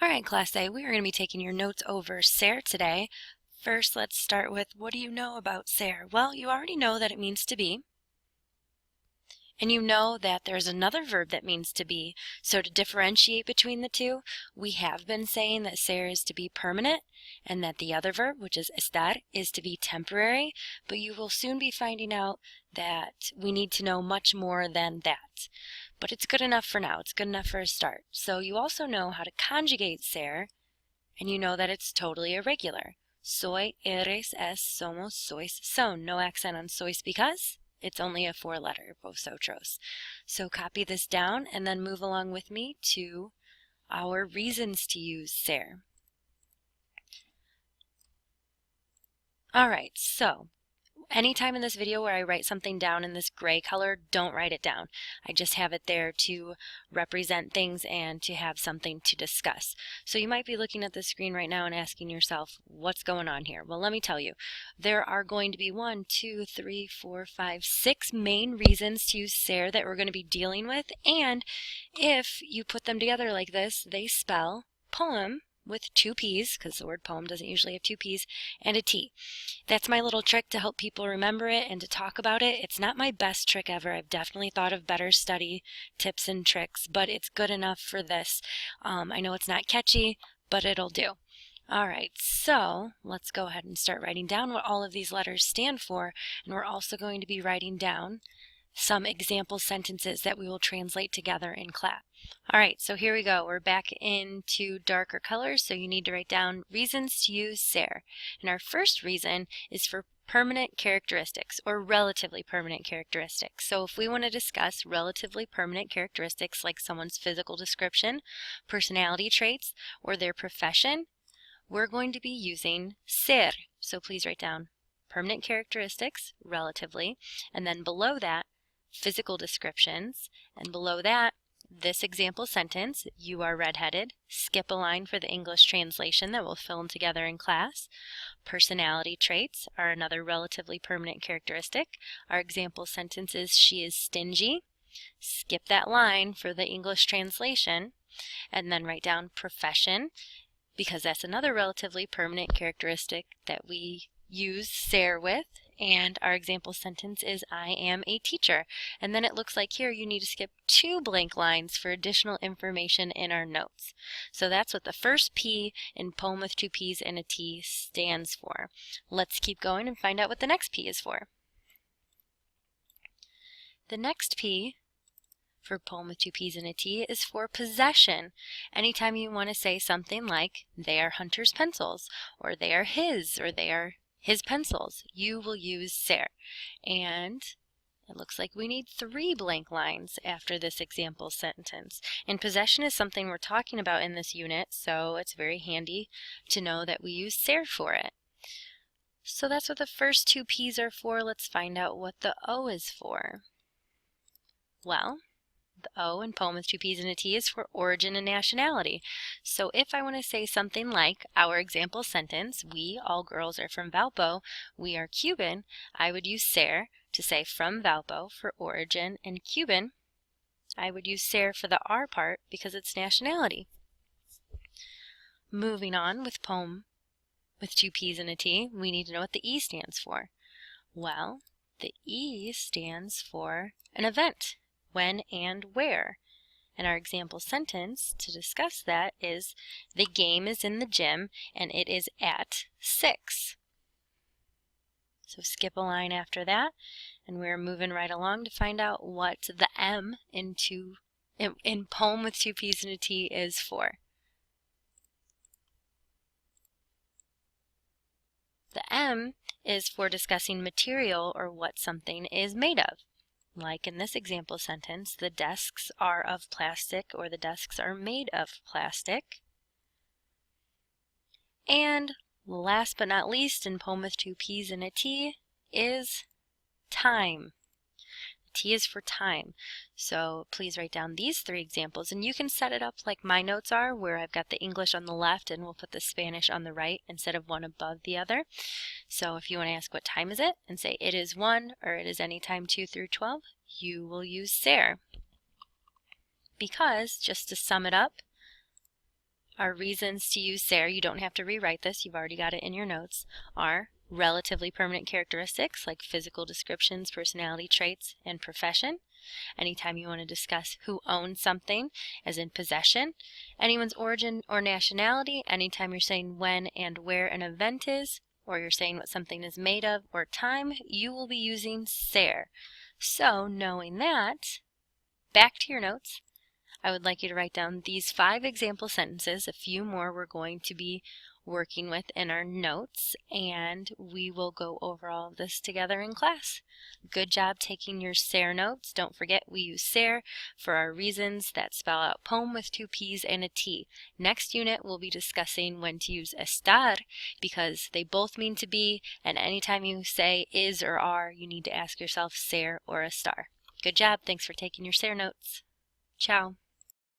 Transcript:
All right, Class A, we are going to be taking your notes over ser today. First, let's start with, what do you know about ser? Well, you already know that it means to be. And you know that there's another verb that means to be. So to differentiate between the two, we have been saying that ser is to be permanent and that the other verb, which is estar, is to be temporary. But you will soon be finding out that we need to know much more than that. But it's good enough for now. It's good enough for a start. So you also know how to conjugate ser, and you know that it's totally irregular. Soy, eres, es, somos, sois, son. No accent on sois because it's only a four-letter, vosotros. So copy this down and then move along with me to our reasons to use ser. All right, so anytime in this video where I write something down in this gray color, don't write it down. I just have it there to represent things and to have something to discuss. So you might be looking at the screen right now and asking yourself, what's going on here? Well, let me tell you. There are going to be 6 main reasons to use ser that we're going to be dealing with. And if you put them together like this, they spell poem with 2 P's, because the word poem doesn't usually have 2 P's, and a T. That's my little trick to help people remember it and to talk about it. It's not my best trick ever. I've definitely thought of better study tips and tricks, but it's good enough for this. I know it's not catchy, but it'll do. All right, so let's go ahead and start writing down what all of these letters stand for, and we're also going to be writing down some example sentences that we will translate together in class. All right, so here we go. We're back into darker colors, so you need to write down reasons to use ser. And our first reason is for permanent characteristics or relatively permanent characteristics. So if we want to discuss relatively permanent characteristics like someone's physical description, personality traits, or their profession, we're going to be using ser. So please write down permanent characteristics, relatively, and then below that, physical descriptions, and below that, this example sentence, you are redheaded, skip a line for the English translation that we'll fill in together in class. Personality traits are another relatively permanent characteristic. Our example sentence is, she is stingy. Skip that line for the English translation, and then write down profession, because that's another relatively permanent characteristic that we use ser with. And our example sentence is, I am a teacher. And then it looks like here you need to skip 2 blank lines for additional information in our notes. So that's what the first P in poem with 2 P's and a T stands for. Let's keep going and find out what the next P is for. The next P for poem with 2 P's and a T is for possession. Anytime you want to say something like, they are Hunter's pencils, or they are his, or they are his pencils, you will use ser. And it looks like we need 3 blank lines after this example sentence. And possession is something we're talking about in this unit, so it's very handy to know that we use ser for it. So that's what the first 2 P's are for. Let's find out what the O is for. Well, the O in poem with 2 P's and a T is for origin and nationality. So if I want to say something like our example sentence, we, all girls, are from Valpo, we are Cuban, I would use ser to say from Valpo for origin, and Cuban, I would use ser for the R part because it's nationality. Moving on with poem with 2 P's and a T, we need to know what the E stands for. Well, the E stands for an event. When and where. And our example sentence to discuss that is, the game is in the gym and it is at 6. So skip a line after that, and we're moving right along to find out what the M in poem with 2 P's and a T is for. The M is for discussing material or what something is made of. Like in this example sentence, the desks are of plastic, or the desks are made of plastic. And last but not least, in poem with 2 P's and a T is time. T is for time. So please write down these 3 examples, and you can set it up like my notes are, where I've got the English on the left and we'll put the Spanish on the right instead of one above the other. So if you want to ask what time is it and say it is 1 or it is any time 2 through 12, you will use ser. Because, just to sum it up, Our reasons to use ser, you don't have to rewrite this, you've already got it in your notes, are relatively permanent characteristics like physical descriptions, personality traits, and profession. Anytime you want to discuss who owns something, as in possession, anyone's origin or nationality, anytime you're saying when and where an event is, or you're saying what something is made of, or time, you will be using ser. So, knowing that, back to your notes. I would like you to write down these 5 example sentences. A few more we're going to be working with in our notes, and we will go over all of this together in class. Good job taking your ser notes. Don't forget we use ser for our reasons that spell out poem with 2 P's and a T. Next unit we'll be discussing when to use estar because they both mean to be, and anytime you say is or are, you need to ask yourself ser or estar. Good job. Thanks for taking your ser notes. Ciao.